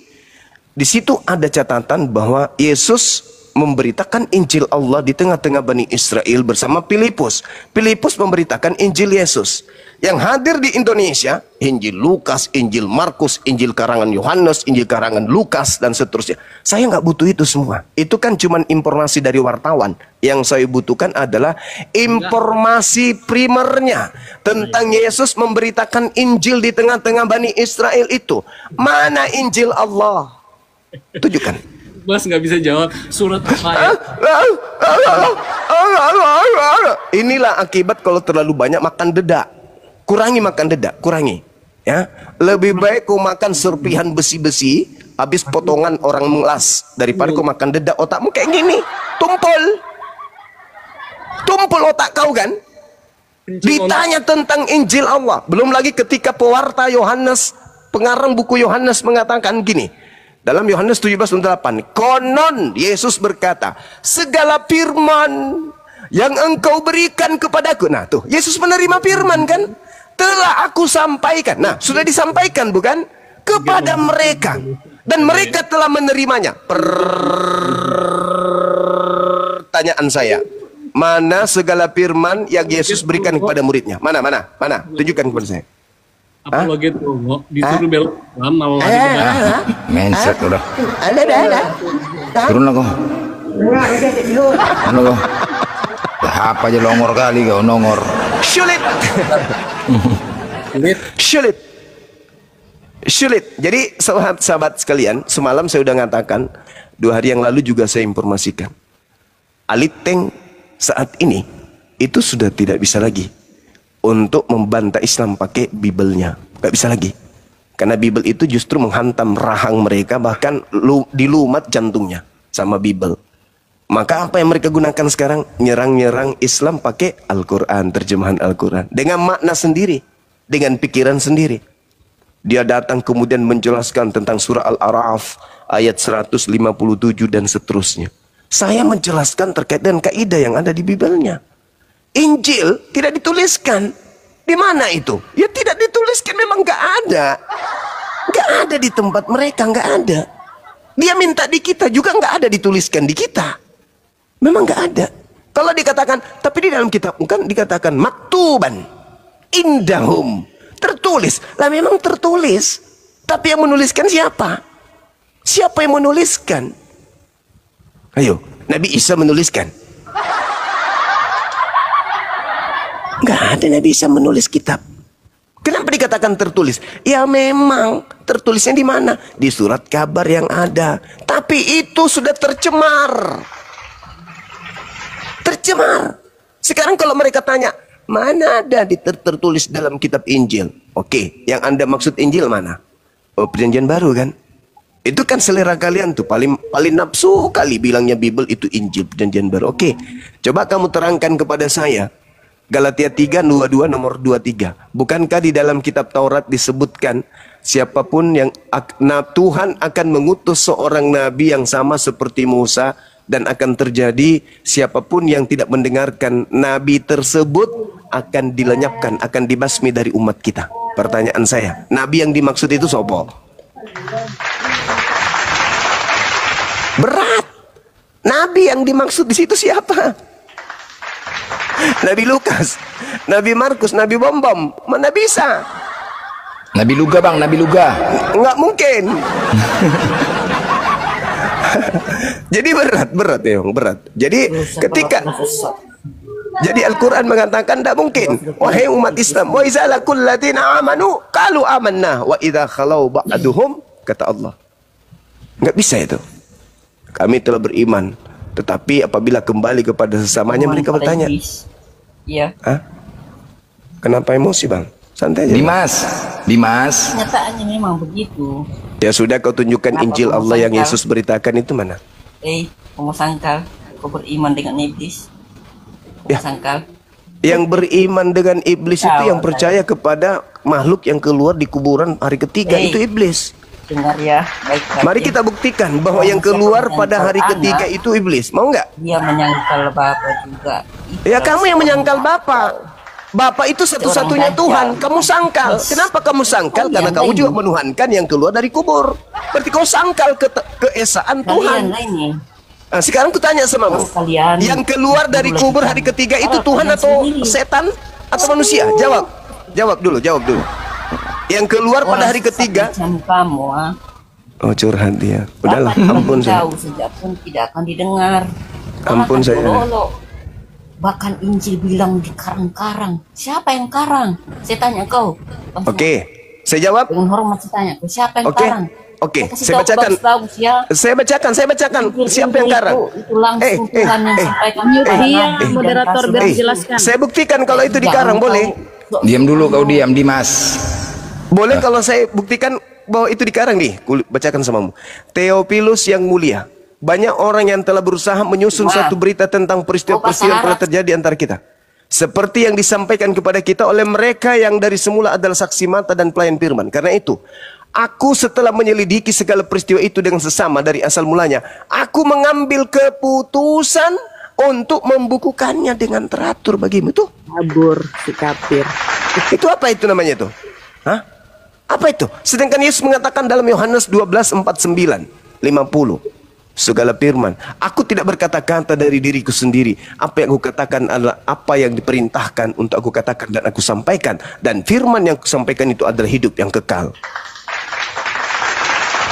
Di situ ada catatan bahwa Yesus memberitakan Injil Allah di tengah-tengah Bani Israel bersama Filipus. Filipus memberitakan Injil Yesus. Yang hadir di Indonesia, Injil Lukas, Injil Markus, Injil karangan Yohanes, Injil karangan Lukas, dan seterusnya. Saya nggak butuh itu semua. Itu kan cuma informasi dari wartawan. Yang saya butuhkan adalah informasi primernya tentang Yesus memberitakan Injil di tengah-tengah Bani Israel itu. Mana Injil Allah? Tunjukkan. Mas nggak bisa jawab. Surat apa? Inilah akibat kalau terlalu banyak makan dedak. Kurangi makan dedak, kurangi. Ya, lebih baik kau makan serpihan besi-besi, habis potongan orang mengelas, daripada kau makan dedak otakmu kayak gini, tumpul otak kau kan. Ditanya tentang Injil Allah, belum lagi ketika pewarta Yohanes, pengarang buku Yohanes mengatakan gini. Dalam Yohanes 17:8, konon Yesus berkata, segala firman yang engkau berikan kepadaku. Nah tuh, Yesus menerima firman kan? Telah aku sampaikan. Nah, sudah disampaikan bukan? Kepada mereka. Dan mereka telah menerimanya. Pertanyaan saya, mana segala firman yang Yesus berikan kepada muridnya? Mana? Tunjukkan kepada saya. Apologet Romo disuruh belok malah mindset udah. Turun lah kau. Anu kau. Apa aja longor kali kau nongor. Sulit. Jadi sahabat sekalian, semalam saya sudah mengatakan, 2 hari yang lalu juga saya informasikan. Aliteng saat ini itu sudah tidak bisa lagi untuk membantah Islam pakai Bibelnya. Gak bisa lagi. Karena Bibel itu justru menghantam rahang mereka, bahkan dilumat jantungnya sama Bibel. Maka apa yang mereka gunakan sekarang? Nyerang-nyerang Islam pakai Al-Quran, terjemahan Al-Quran. Dengan makna sendiri, dengan pikiran sendiri. Dia datang kemudian menjelaskan tentang surah Al-A'raf, ayat 157 dan seterusnya. Saya menjelaskan terkait dengan kaidah yang ada di Bibelnya. Injil tidak dituliskan. Di mana itu? Ya tidak dituliskan, memang nggak ada. Nggak ada di tempat mereka, nggak ada. Dia minta di kita juga nggak ada dituliskan di kita. Memang nggak ada. Kalau dikatakan, tapi di dalam kitab kan dikatakan maktuban indahum, tertulis. Lah memang tertulis. Tapi yang menuliskan siapa? Siapa yang menuliskan? Ayo, Nabi Isa menuliskan. Nggak ada Nabi Isa menulis kitab. Kenapa dikatakan tertulis? Ya memang tertulisnya di mana? Di surat kabar yang ada. Tapi itu sudah tercemar. Sekarang kalau mereka tanya, mana ada tertulis dalam kitab Injil? Oke, yang Anda maksud Injil mana? Oh, Perjanjian Baru kan? Itu kan selera kalian tuh, paling nafsu kali bilangnya Bibel itu Injil, Perjanjian Baru. Oke, coba kamu terangkan kepada saya. Galatia 3:22 nomor 23. Bukankah di dalam kitab Taurat disebutkan siapapun yang Tuhan akan mengutus seorang nabi yang sama seperti Musa, dan akan terjadi siapapun yang tidak mendengarkan Nabi tersebut akan dilenyapkan, akan dibasmi dari umat kita. Pertanyaan saya, Nabi yang dimaksud itu sopo? Berat. Nabi yang dimaksud di situ siapa? Nabi Lukas, Nabi Markus, Nabi Bombom, mana bisa? Nabi Luga bang, Nabi Luga. Nggak mungkin. Jadi berat ya, berat. Jadi ketika Al-Quran mengatakan tidak mungkin. Wahai umat Islam, wa iza laqul ladzina amanu qalu amanna wa idza khalau ba'duhum, kata Allah. Nggak bisa itu. Kami telah beriman, tetapi apabila kembali kepada sesamanya mereka bertanya. Iya. Hah? Kenapa emosi bang? Santai aja. Dimas. Kenyataannya memang begitu. Ya sudah, kau tunjukkan Injil Allah yang Yesus beritakan itu mana? Kamu sangkal, kau beriman dengan iblis. Ya. Sangkal. Yang beriman dengan iblis itu yang percaya kepada makhluk yang keluar di kuburan hari ketiga, itu iblis. Dengar ya, baik-baik. Mari kita buktikan bahwa yang keluar pada hari ketiga itu iblis. Mau nggak? Dia menyangkal Bapak juga. Ya kamu yang menyangkal Bapak. Bapak itu satu-satunya Tuhan. Kamu sangkal. Kenapa kamu sangkal? Karena kamu juga menuhankan yang keluar dari kubur. Berarti kau sangkal keesaan Tuhan. Nah, sekarang kutanya sama kamu, yang keluar dari kubur hari ketiga itu Tuhan atau setan atau manusia? Jawab dulu. Yang keluar pada hari ketiga. Oh, curhat dia. Udahlah, ampun saya. Sejak pun tidak akan didengar. Ampun saya. Bahkan Injil bilang di karang-karang. Siapa yang karang? Saya tanya kau. Oke, saya jawab. Dengan hormat saya tanya kau, siapa yang karang? Oke, saya bacakan. Saya bacakan. Siapa yang karang? Itu langsung Tuhan yang sampaikan. Moderator biar jelaskan. Saya buktikan kalau itu di karang, boleh? Diam dulu kau, diam, Dimas. Boleh kalau saya buktikan bahwa itu di karang nih. Bacakan samamu. Theophilus yang mulia. Banyak orang yang telah berusaha menyusun suatu berita tentang peristiwa-peristiwa yang telah terjadi antara kita. Seperti yang disampaikan kepada kita oleh mereka yang dari semula adalah saksi mata dan pelayan firman. Karena itu, aku setelah menyelidiki segala peristiwa itu dengan sesama dari asal mulanya, aku mengambil keputusan untuk membukukannya dengan teratur bagimu. Itu kabur si kafir. Itu apa itu namanya itu? Hah? Apa itu? Sedangkan Yesus mengatakan dalam Yohanes 12:49-50. Segala firman, aku tidak berkata-kata dari diriku sendiri. Apa yang aku katakan adalah apa yang diperintahkan untuk aku katakan dan aku sampaikan. Dan firman yang aku sampaikan itu adalah hidup yang kekal.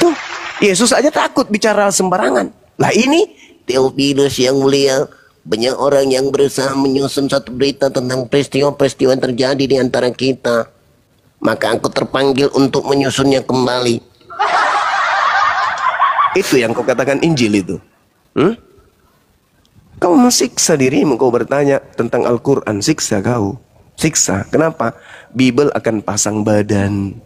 Tuh, Yesus aja takut bicara sembarangan. Lah ini, Theophilus yang mulia, banyak orang yang berusaha menyusun satu berita tentang peristiwa-peristiwa yang terjadi di antara kita. Maka aku terpanggil untuk menyusunnya kembali. Itu yang kau katakan Injil itu. Kau mensiksa dirimu, kau bertanya tentang Al-Quran. Siksa kau. Siksa. Kenapa? Bible akan pasang badan.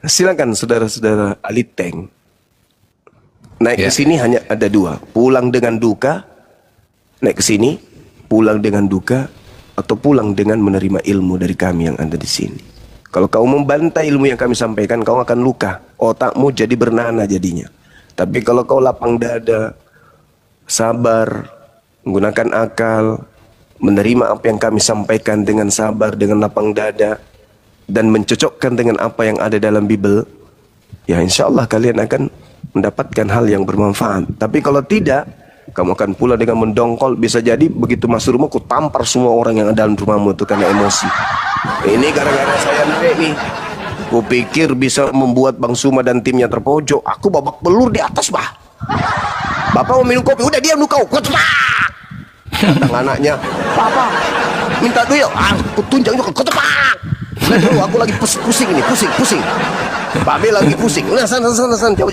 Silakan saudara-saudara Aliteng. Naik ke sini hanya ada dua. Pulang dengan duka. Naik ke sini. Pulang dengan duka. Atau pulang dengan menerima ilmu dari kami yang ada di sini. Kalau kau membantah ilmu yang kami sampaikan, kau akan luka. Otakmu jadi bernanah jadinya. Tapi kalau kau lapang dada, sabar, menggunakan akal, menerima apa yang kami sampaikan dengan sabar, dengan lapang dada, dan mencocokkan dengan apa yang ada dalam Bible, ya insya Allah kalian akan mendapatkan hal yang bermanfaat. Tapi kalau tidak, kamu akan pula dengan mendongkol. Bisa jadi begitu masuk rumah, ku tampar semua orang yang ada dalam rumahmu itu karena emosi. Ini gara-gara saya naik nih. Ku pikir bisa membuat Bang Suma dan timnya terpojok. Aku babak belur di atas, bah. Bapak mau minum kopi, udah diam lu kau. Datang anaknya, Papa minta duit. Aku tunjang juga, ketepak. Aku lagi pusing ini, pusing. Babe lagi pusing. Nah, sana, jauh.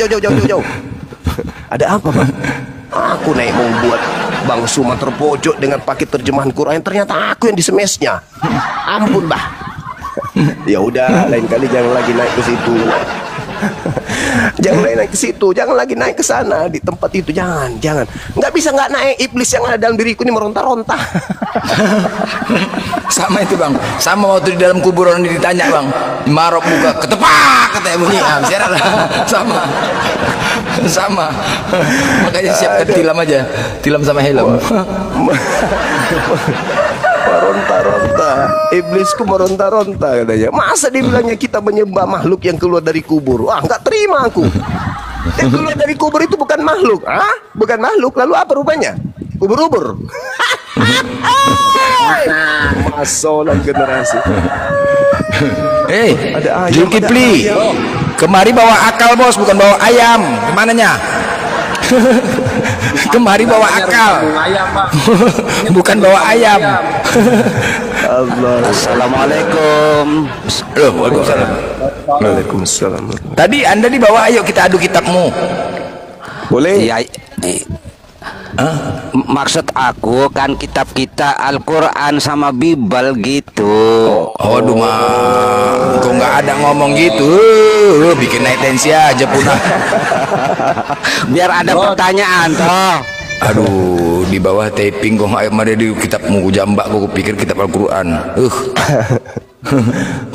Ada apa, Bang? Aku naik mau buat Bang Suma terpojok dengan pakai terjemahan Quran. Ternyata aku yang disemesnya. Ampun, bah. Ya udah, lain kali jangan lagi naik ke situ. Jangan lagi naik ke situ, jangan lagi naik ke sana di tempat itu, jangan. Nggak bisa nggak naik, iblis yang ada dalam diriku ini meronta-ronta. Sama itu bang, sama waktu di dalam kubur orang ditanya bang, marok buka ketepak katanya bunyi, sama. Makanya siapkan tilam aja, tilam sama helm. Meronta-ronta, iblisku meronta-ronta katanya. Masa dibilangnya kita menyembah makhluk yang keluar dari kubur? Wah, nggak terima aku. Yang keluar dari kubur itu bukan makhluk, bukan makhluk. Lalu apa rupanya? Ubur-ubur. Masalah generasi. Zulkifli, kemari bawa akal bos, bukan bawa ayam. Kemananya? Kemari bawa akal, bukan bawa ayam. Assalamualaikum. Waalaikumsalam. Tadi Anda dibawa, ayo kita adu kitabmu. Boleh? Ya, maksud aku kan kitab kita Al-Quran sama Bible gitu. Aduh mah, kok nggak ada ngomong gitu, bikin naik tensi aja punah. Biar ada pertanyaan toh. Aduh, di bawah taping kok nggak ada di kitabmu jambak, kok pikir kitab Al-Quran.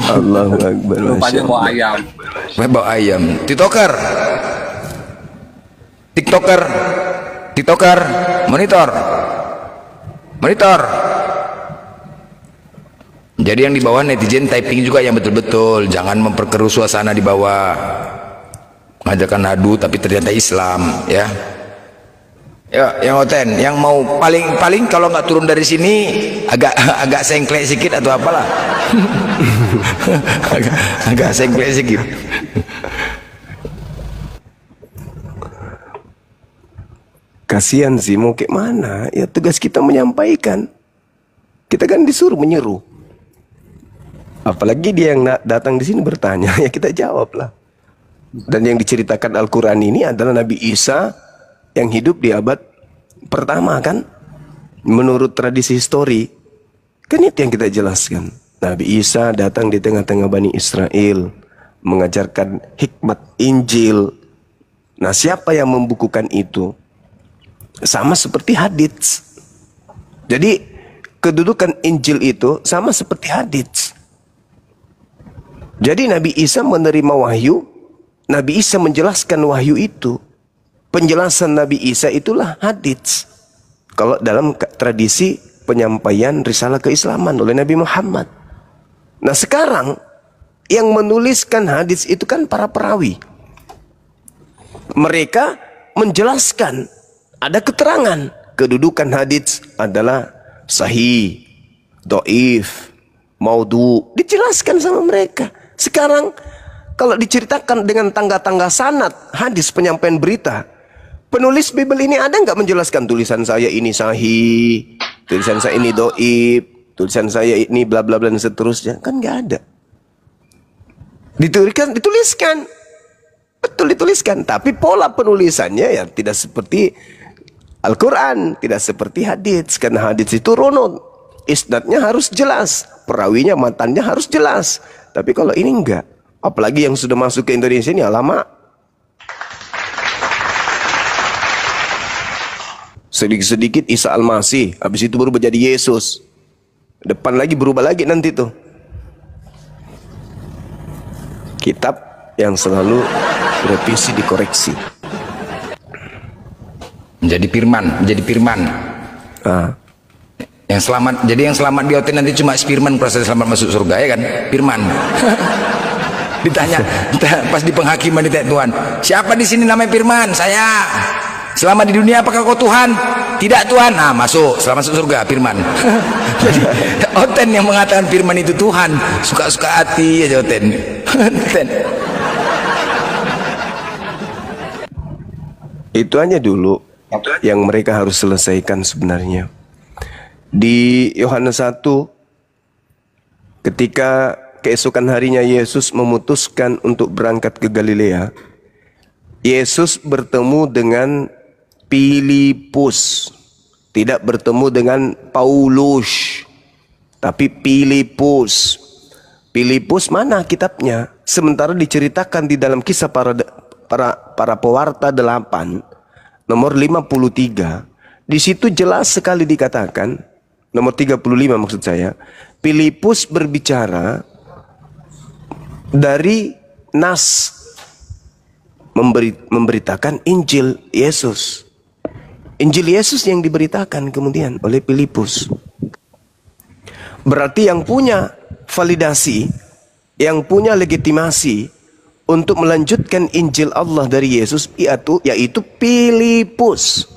Allahu Akbar. Rupanya bawa ayam. Bawa ayam. TikToker, monitor. Jadi yang di bawah netizen typing juga yang betul-betul, jangan memperkeruh suasana di bawah. Ngajakan adu tapi ternyata Islam, ya. Ya, yang oten, yang mau paling kalau nggak turun dari sini agak sengklek sedikit atau apalah. agak sengklek sedikit. Kasihan sih, mau kayak mana? Ya tugas kita menyampaikan. Kita kan disuruh menyeru. Apalagi dia yang datang di sini bertanya, ya kita jawablah. Dan yang diceritakan Al-Quran ini adalah Nabi Isa yang hidup di abad pertama kan? Menurut tradisi histori. Kan itu yang kita jelaskan. Nabi Isa datang di tengah-tengah Bani Israel, mengajarkan hikmat Injil. Nah, siapa yang membukukan itu? Sama seperti hadits. Jadi kedudukan Injil itu sama seperti hadits. Jadi Nabi Isa menerima wahyu, Nabi Isa menjelaskan wahyu itu. Penjelasan Nabi Isa itulah hadits. Kalau dalam tradisi penyampaian risalah keislaman oleh Nabi Muhammad. Nah sekarang yang menuliskan hadits itu kan para perawi. Mereka menjelaskan, ada keterangan kedudukan hadits adalah sahih, dhaif, maudhu, dijelaskan sama mereka. Sekarang kalau diceritakan dengan tangga-tangga sanad hadis penyampaian berita, penulis Bible ini ada nggak menjelaskan tulisan saya ini sahih, tulisan saya ini dhaif, tulisan saya ini bla bla bla dan seterusnya? Kan nggak ada. Dituliskan, betul dituliskan, tapi pola penulisannya ya tidak seperti Al-Quran, tidak seperti hadits. Karena hadits itu runut, isnadnya harus jelas, perawinya, matannya harus jelas. Tapi kalau ini enggak, apalagi yang sudah masuk ke Indonesia ini lama. Sedikit-sedikit Isa Al-Masih, habis itu berubah jadi Yesus. Depan lagi berubah lagi nanti tuh. Kitab yang selalu direvisi, dikoreksi. Menjadi firman. Yang selamat, jadi yang selamat di hotel nanti cuma firman, proses selamat masuk surga ya kan, firman. Ditanya pas di penghakiman, ditanya Tuhan, siapa di sini namanya Firman? Saya. Selama di dunia apakah kau Tuhan? Tidak Tuhan. Nah masuk, selamat masuk surga, Firman. Jadi Oten yang mengatakan Firman itu Tuhan, suka-suka hati aja Oten. Itu aja dulu yang mereka harus selesaikan sebenarnya. Di Yohanes 1, ketika keesokan harinya Yesus memutuskan untuk berangkat ke Galilea, Yesus bertemu dengan Filipus, tidak bertemu dengan Paulus, tapi Filipus. Filipus mana kitabnya? Sementara diceritakan di dalam kisah para pewarta 8 nomor 53, di situ jelas sekali dikatakan, nomor 35 maksud saya, Filipus berbicara dari nas memberitakan Injil Yesus. Injil Yesus yang diberitakan kemudian oleh Filipus. Berarti yang punya validasi, yang punya legitimasi untuk melanjutkan Injil Allah dari Yesus yaitu Filipus,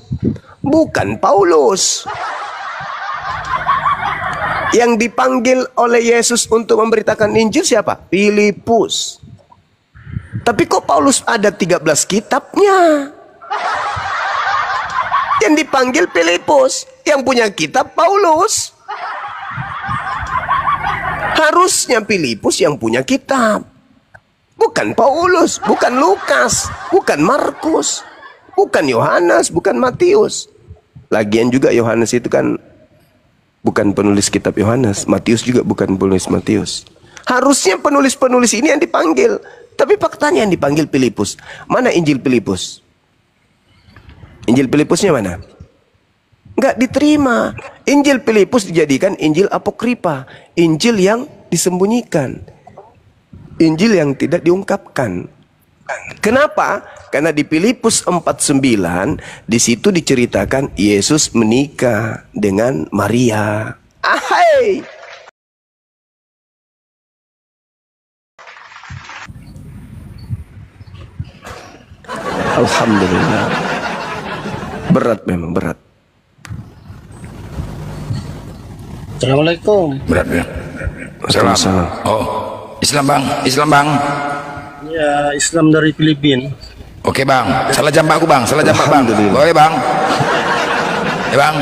bukan Paulus. Yang dipanggil oleh Yesus untuk memberitakan Injil siapa? Filipus. Tapi kok Paulus ada 13 kitabnya? Yang dipanggil Filipus, yang punya kitab Paulus. Harusnya Filipus yang punya kitab, bukan Paulus, bukan Lukas, bukan Markus, bukan Yohanes, bukan Matius. Lagian juga Yohanes itu kan bukan penulis kitab Yohanes, Matius juga bukan penulis Matius. Harusnya penulis-penulis ini yang dipanggil, tapi faktanya yang dipanggil Filipus. Mana Injil Filipus? Injil Filipusnya mana? Nggak diterima. Injil Filipus dijadikan Injil apokripa, Injil yang disembunyikan, Injil yang tidak diungkapkan. Kenapa? Karena di Filipus 4:9 di situ diceritakan Yesus menikah dengan Maria. Ahai. Alhamdulillah. Berat memang, berat. Assalamualaikum. Berat ya. Salam. Oh, Islam bang, Islam bang. Ya, Islam dari Filipina. Oke bang, salah jambak aku bang, salah jambak bang. Boleh bang. Ya bang,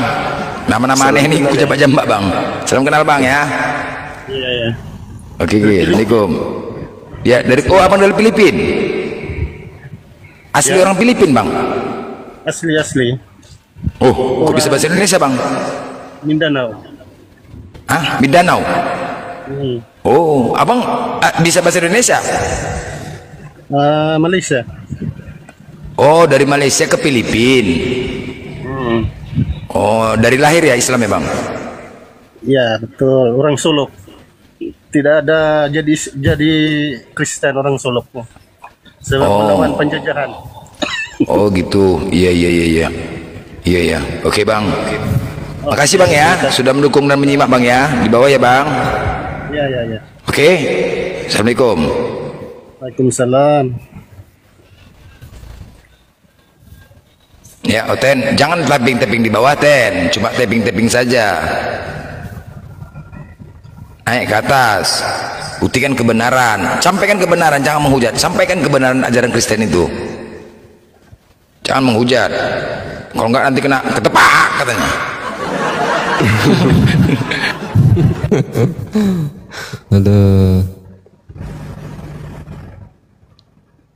nama-nama aneh ini aku jambak bang. Salam kenal bang ya. Iya ya. Oke, Assalamualaikum. Ya dari abang dari Filipina. Asli Ya. orang Filipina bang. Asli. Oh, kok bisa bahasa Indonesia bang? Mindanao. Ah, Mindanao. Oh, abang bisa bahasa Indonesia? Malaysia. Oh, dari Malaysia ke Filipina. Oh, dari lahir ya Islam ya bang? Ya betul, orang Solok. Tidak ada jadi Kristen orang Solok. Sebab melawan penjajahan. Oh gitu, iya. Oke bang. Makasih bang ya, sudah mendukung dan menyimak bang ya. Di bawah ya bang. Ya. Oke, Assalamualaikum. Waalaikumsalam. Ya, Ten, jangan tapping di bawah Ten, cuma tapping saja. Naik ke atas, buktikan kebenaran, sampaikan kebenaran, jangan menghujat. Sampaikan kebenaran ajaran Kristen itu. Jangan menghujat. Kalau enggak nanti kena ketepak katanya. Aduh.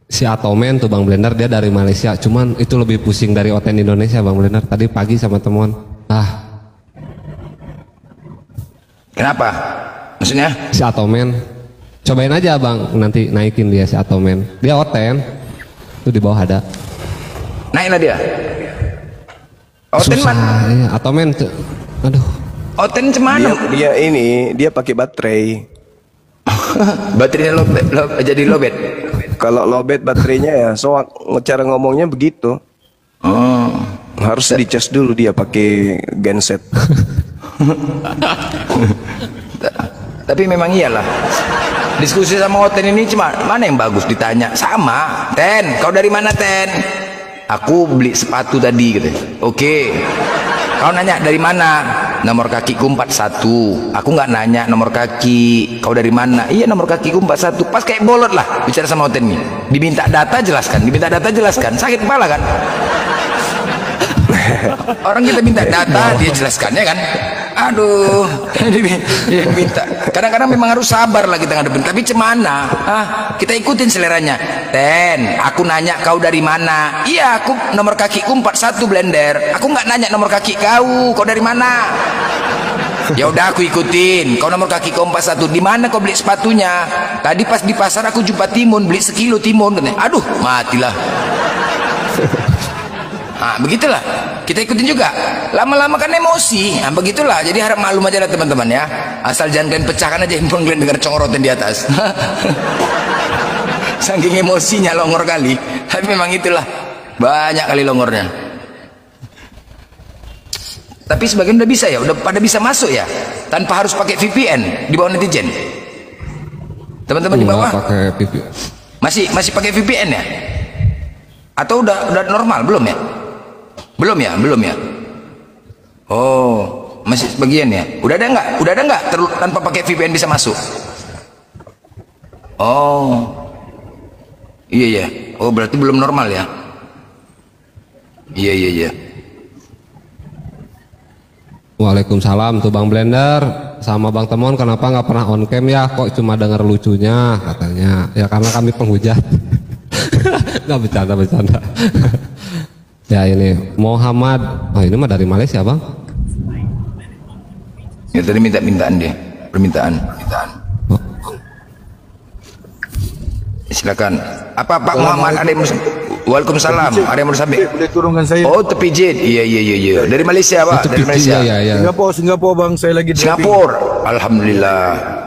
Si Atomen tuh Bang Blender, dia dari Malaysia, cuman itu lebih pusing dari Oten Indonesia Bang Blender. Tadi pagi sama temuan. Kenapa? Maksudnya? Si Atomen. Cobain aja Bang, nanti naikin dia si Atomen. Dia Oten. Itu di bawah ada. Naiklah dia. Oten mana? Iya, Atomen. Aduh. Oten cemana? Dia pakai baterai. Baterainya jadi lobet. Kalau lobet baterainya ya, soak cara ngomongnya begitu. Oh, harus dicas dulu dia pakai genset. Tapi memang iyalah. Diskusi sama Oten ini cuma mana yang bagus ditanya. Sama, Ten, kau dari mana Ten? Aku beli sepatu tadi gitu. Oke. Kau nanya dari mana? Nomor kakiku 41. Aku nggak nanya nomor kaki. Kau dari mana? Iya, nomor kakiku 41. Pas kayak bolot lah bicara sama Oten nih. Diminta data jelaskan, sakit kepala kan? Orang kita minta data, dia jelaskan ya kan? Aduh, dia minta. Kadang-kadang memang harus sabar lah kita ngadepin. Tapi cemana? Kita ikutin seleranya. Ten, aku nanya kau dari mana? Iya, aku nomor kakiku 41 Blender. Aku nggak nanya nomor kaki kau dari mana? Ya udah aku ikutin. Kau nomor kaki kompas 1. Di mana kau beli sepatunya? Tadi pas di pasar aku jumpa timun, beli sekilo timun. Aduh, matilah. Nah, begitulah. Kita ikutin juga. Lama-lama kan emosi. Nah, begitulah. Jadi harap maklum aja lah teman-teman ya. Asal jangan kalian pecahkan aja handphone kalian dengar congorotan di atas. Saking emosinya longor kali. Tapi memang itulah. Banyak kali longornya. Tapi sebagian udah bisa ya, udah pada bisa masuk ya, tanpa harus pakai VPN di bawah netizen. Teman-teman di bawah pakai VPN. Masih pakai VPN ya? Atau udah normal belum ya? Belum ya? Oh, masih sebagian ya. Udah ada nggak tanpa pakai VPN bisa masuk? Oh, iya. Oh, berarti belum normal ya? Iya. Waalaikumsalam tuh Bang Blender sama Bang Temon, kenapa nggak pernah on cam ya, kok cuma dengar lucunya katanya. Ya karena kami penghujat. Nggak bercanda. Ya ini Muhammad, oh ini mah dari Malaysia Bang. Ya tadi permintaan. Silakan. Apa Pak Muhammad, ada yang Waalaikumsalam. Ada yang mau sampai? Boleh turunkan saya? Oh, terpijit. Iya. Dari Malaysia, Pak. Dari Malaysia. Singapura Bang, saya lagi di Singapura. Alhamdulillah.